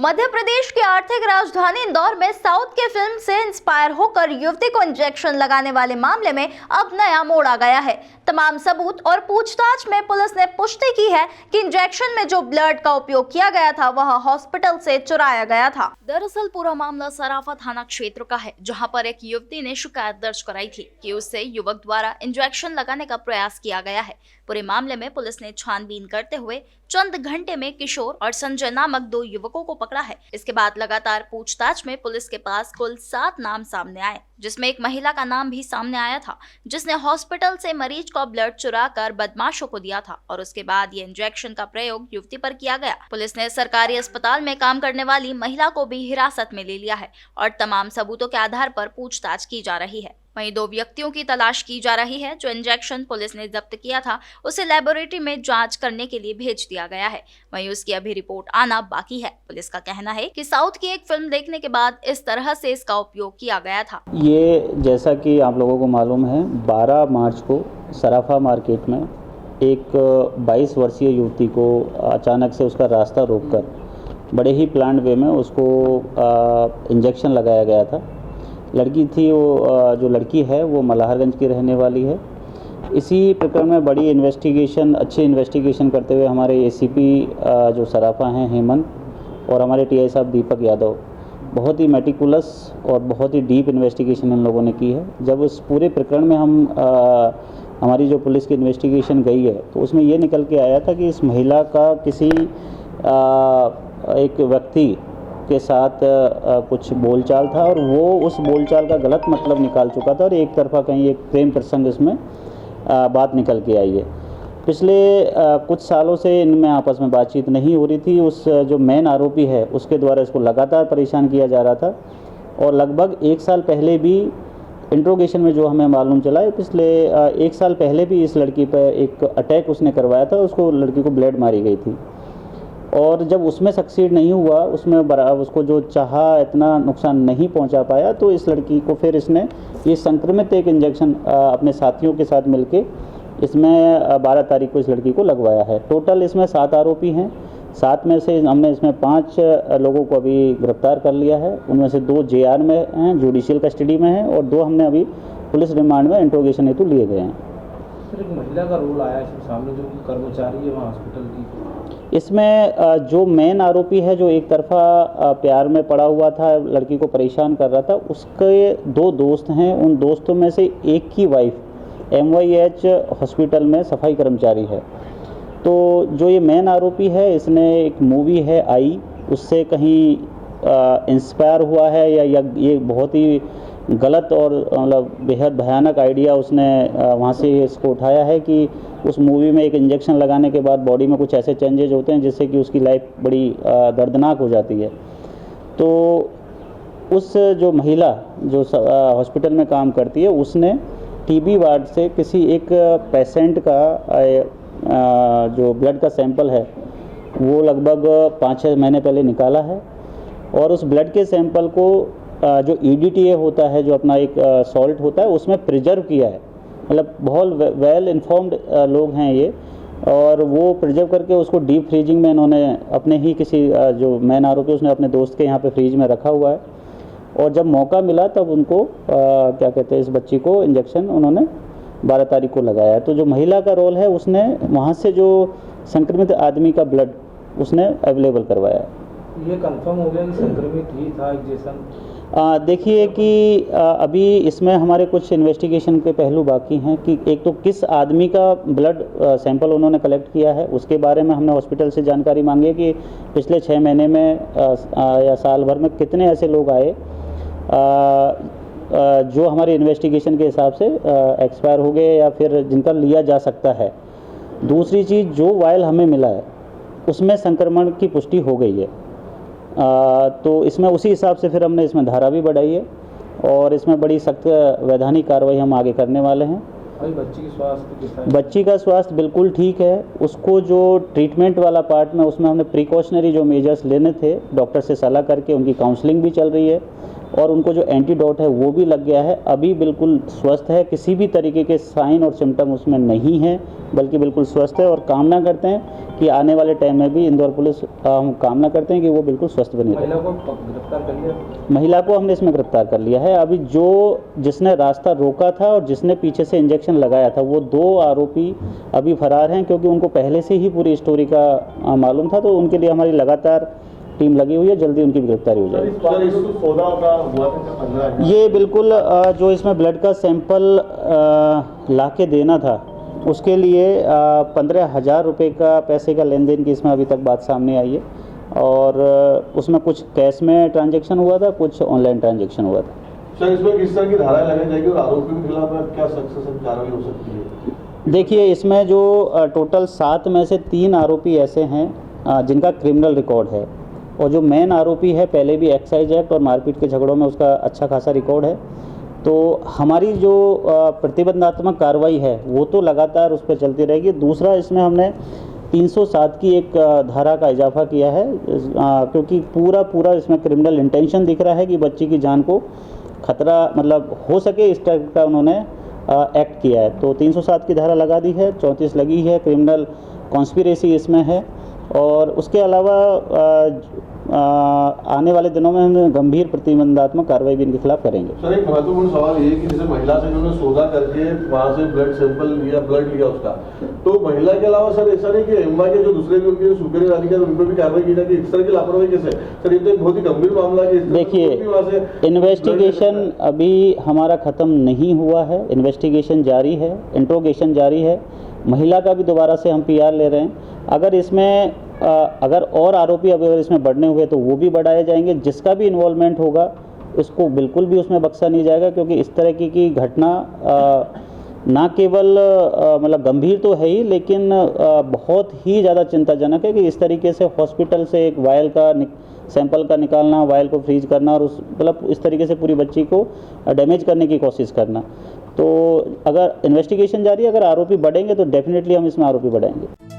मध्य प्रदेश की आर्थिक राजधानी इंदौर में साउथ के फिल्म से इंस्पायर होकर युवती को इंजेक्शन लगाने वाले मामले में अब नया मोड़ आ गया है। तमाम सबूत और पूछताछ में पुलिस ने पुष्टि की है कि इंजेक्शन में जो ब्लड का उपयोग किया गया था वह हॉस्पिटल से चुराया गया था। दरअसल पूरा मामला सराफा थाना क्षेत्र का है, जहां पर एक युवती ने शिकायत दर्ज कराई थी कि उससे युवक द्वारा इंजेक्शन लगाने का प्रयास किया गया है। पूरे मामले में पुलिस ने छानबीन करते हुए चंद घंटे में किशोर और संजय नामक 2 युवकों को पकड़ा है। इसके बाद लगातार पूछताछ में पुलिस के पास कुल 7 नाम सामने आए, जिसमें एक महिला का नाम भी सामने आया था, जिसने हॉस्पिटल से मरीज का ब्लड चुरा कर बदमाशों को दिया था और उसके बाद ये इंजेक्शन का प्रयोग युवती पर किया गया। पुलिस ने सरकारी अस्पताल में काम करने वाली महिला को भी हिरासत में ले लिया है और तमाम सबूतों के आधार पर पूछताछ की जा रही है। वहीं 2 व्यक्तियों की तलाश की जा रही है। जो इंजेक्शन पुलिस ने जब्त किया था उसे लेबोरेटरी में जांच करने के लिए भेज दिया गया है। वहीं उसकी अभी रिपोर्ट आना बाकी है। पुलिस का कहना है कि साउथ की एक फिल्म देखने के बाद इस तरह से इसका उपयोग किया गया था। ये जैसा कि आप लोगों को मालूम है, 12 मार्च को सराफा मार्केट में एक 22 वर्षीय युवती को अचानक से उसका रास्ता रोककर बड़े ही प्लान्ड वे में उसको इंजेक्शन लगाया गया था। लड़की थी वो, जो लड़की है वो मल्हारगंज की रहने वाली है। इसी प्रकरण में बड़ी इन्वेस्टिगेशन, अच्छी इन्वेस्टिगेशन करते हुए हमारे एसीपी जो सराफा हैं हेमंत और हमारे टीआई साहब दीपक यादव, बहुत ही मेटिकुलस और बहुत ही डीप इन्वेस्टिगेशन इन लोगों ने की है। जब उस पूरे प्रकरण में हमारी जो पुलिस की इन्वेस्टिगेशन गई है तो उसमें ये निकल के आया था कि इस महिला का किसी एक व्यक्ति के साथ कुछ बोलचाल था और वो उस बोलचाल का गलत मतलब निकाल चुका था और एक तरफा कहीं एक प्रेम प्रसंग इसमें बात निकल के आई है। पिछले कुछ सालों से इनमें आपस में बातचीत नहीं हो रही थी। उस जो मेन आरोपी है उसके द्वारा इसको लगातार परेशान किया जा रहा था और लगभग 1 साल पहले भी इंट्रोगेशन में जो हमें मालूम चला है, पिछले 1 साल पहले भी इस लड़की पर एक अटैक उसने करवाया था। उसको लड़की को ब्लेड मारी गई थी और जब उसमें सक्सीड नहीं हुआ, उसमें उसको जो चाहा इतना नुकसान नहीं पहुंचा पाया, तो इस लड़की को फिर इसने ये संक्रमित एक इंजेक्शन अपने साथियों के साथ मिलके इसमें 12 तारीख को इस लड़की को लगवाया है। टोटल इसमें 7 आरोपी हैं। 7 में से हमने इसमें 5 लोगों को अभी गिरफ्तार कर लिया है। उनमें से 2 जेआर में हैं, जुडिशियल कस्टडी में हैं, और 2 हमने अभी पुलिस रिमांड में इंट्रोगेशन हेतु लिए गए हैं। सर, एक महिला का रोल आया है सामने, जो कर्मचारी है वहाँ हॉस्पिटल की। इसमें जो मेन आरोपी है, जो एक तरफा प्यार में पड़ा हुआ था, लड़की को परेशान कर रहा था, उसके 2 दोस्त हैं। उन दोस्तों में से एक की वाइफ MYH हॉस्पिटल में सफाई कर्मचारी है। तो जो ये मेन आरोपी है, इसने एक मूवी है आई, उससे कहीं इंस्पायर हुआ है या ये बहुत ही गलत और मतलब बेहद भयानक आइडिया उसने वहाँ से इसको उठाया है कि उस मूवी में एक इंजेक्शन लगाने के बाद बॉडी में कुछ ऐसे चेंजेज होते हैं जिससे कि उसकी लाइफ बड़ी दर्दनाक हो जाती है। तो उस जो महिला जो हॉस्पिटल में काम करती है, उसने टीबी वार्ड से किसी एक पेशेंट का जो ब्लड का सैंपल है वो लगभग 5-6 महीने पहले निकाला है और उस ब्लड के सैंपल को जो EDTA होता है, जो अपना एक सॉल्ट होता है, उसमें प्रिजर्व किया है। मतलब बहुत वेल इन्फॉर्म्ड लोग हैं ये, और वो प्रिजर्व करके उसको डीप फ्रीजिंग में इन्होंने अपने ही किसी जो मेन आरोपी उसने अपने दोस्त के यहाँ पे फ्रीज में रखा हुआ है। और जब मौका मिला तब उनको क्या कहते हैं, इस बच्ची को इंजेक्शन उन्होंने 12 तारीख को लगाया है। तो जो महिला का रोल है, उसने वहाँ से जो संक्रमित आदमी का ब्लड उसने अवेलेबल करवाया है। ये कंफर्म हो गया कि संक्रमित ही था इंजेक्शन? देखिए कि अभी इसमें हमारे कुछ इन्वेस्टिगेशन के पहलू बाकी हैं कि एक तो किस आदमी का ब्लड सैंपल उन्होंने कलेक्ट किया है, उसके बारे में हमने हॉस्पिटल से जानकारी मांगी है कि पिछले 6 महीने में या साल भर में कितने ऐसे लोग आए जो हमारी इन्वेस्टिगेशन के हिसाब से एक्सपायर हो गए या फिर जिनका लिया जा सकता है। दूसरी चीज़, जो वायल हमें मिला है उसमें संक्रमण की पुष्टि हो गई है। तो इसमें उसी हिसाब से फिर हमने इसमें धारा भी बढ़ाई है और इसमें बड़ी सख्त वैधानिक कार्रवाई हम आगे करने वाले हैं। बच्ची की स्वास्थ्य, बच्ची का स्वास्थ्य बिल्कुल ठीक है। उसको जो ट्रीटमेंट वाला पार्ट में उसमें हमने प्रिकॉशनरी जो मेजर्स लेने थे, डॉक्टर से सलाह करके उनकी काउंसलिंग भी चल रही है। और उनको जो एंटीडोट है वो भी लग गया है। अभी बिल्कुल स्वस्थ है, किसी भी तरीके के साइन और सिम्टम उसमें नहीं है, बल्कि बिल्कुल स्वस्थ है। और कामना करते हैं कि आने वाले टाइम में भी इंदौर पुलिस हम कामना करते हैं कि वो बिल्कुल स्वस्थ बनी रहे। महिला को गिरफ्तार कर लिया? महिला को हमने इसमें गिरफ्तार कर लिया है। अभी जिसने रास्ता रोका था और जिसने पीछे से इंजेक्शन लगाया था, वो 2 आरोपी अभी फरार हैं, क्योंकि उनको पहले से ही पूरी स्टोरी का मालूम था। तो उनके लिए हमारी लगातार टीम लगी हुई है, जल्दी उनकी गिरफ्तारी हो जाएगी। ये बिल्कुल जो इसमें ब्लड का सैंपल ला के देना था, उसके लिए 15,000 रुपये का पैसे का लेन देन की इसमें अभी तक बात सामने आई है। और उसमें कुछ कैश में ट्रांजैक्शन हुआ था, कुछ ऑनलाइन ट्रांजैक्शन हुआ था। सर, इसमें किस तरह की धाराएं लगाई जाएगी और आरोपियों के खिलाफ क्या सख्त कार्रवाई हो सकती है? देखिए, इसमें जो टोटल 7 में से 3 आरोपी ऐसे हैं जिनका क्रिमिनल रिकॉर्ड है, और जो मेन आरोपी है पहले भी एक्साइज एक्ट और मारपीट के झगड़ों में उसका अच्छा खासा रिकॉर्ड है। तो हमारी जो प्रतिबंधात्मक कार्रवाई है वो तो लगातार उस पर चलती रहेगी। दूसरा, इसमें हमने 307 की एक धारा का इजाफा किया है, क्योंकि पूरा इसमें क्रिमिनल इंटेंशन दिख रहा है कि बच्ची की जान को खतरा मतलब हो सके, इस टाइप का उन्होंने एक्ट किया है। तो 307 की धारा लगा दी है, 34 लगी है, क्रिमिनल कॉन्स्पिरेसी इसमें है। और उसके अलावा आने वाले दिनों में हम गंभीर प्रतिबंधात्मक कार्रवाई भी इनके खिलाफ करेंगे। सर, एक महत्वपूर्ण सवाल ये कि जैसे महिला से उन्होंने सौदा करके वहाँ से ब्लड सैंपल लिया, ब्लड लिया उसका, तो महिला के अलावा सर ऐसा नहीं कि एमवाई के जो दूसरे भी उनके सुपीरियर अधिकारी उन पर भी कार्रवाई की जाती है? इस तरह की लापरवाही कैसे? सर, ये तो एक बहुत ही गंभीर मामला है। देखिए, इन्वेस्टिगेशन अभी हमारा ख़त्म नहीं हुआ है, इन्वेस्टिगेशन जारी है, इंट्रोगेशन जारी है। महिला का भी दोबारा से हम PR ले रहे हैं। अगर और आरोपी अगर इसमें बढ़ने हुए तो वो भी बढ़ाए जाएंगे। जिसका भी इन्वॉल्वमेंट होगा उसको बिल्कुल भी उसमें बख्शा नहीं जाएगा, क्योंकि इस तरह की घटना ना केवल मतलब गंभीर तो है ही, लेकिन बहुत ही ज़्यादा चिंताजनक है कि इस तरीके से हॉस्पिटल से एक वायल का सैंपल का निकालना, वायल को फ्रीज करना और मतलब इस तरीके से पूरी बच्ची को डैमेज करने की कोशिश करना। तो अगर इन्वेस्टिगेशन जारी है, अगर आरोपी बढ़ेंगे तो डेफिनेटली हम इसमें आरोपी बढ़ाएंगे।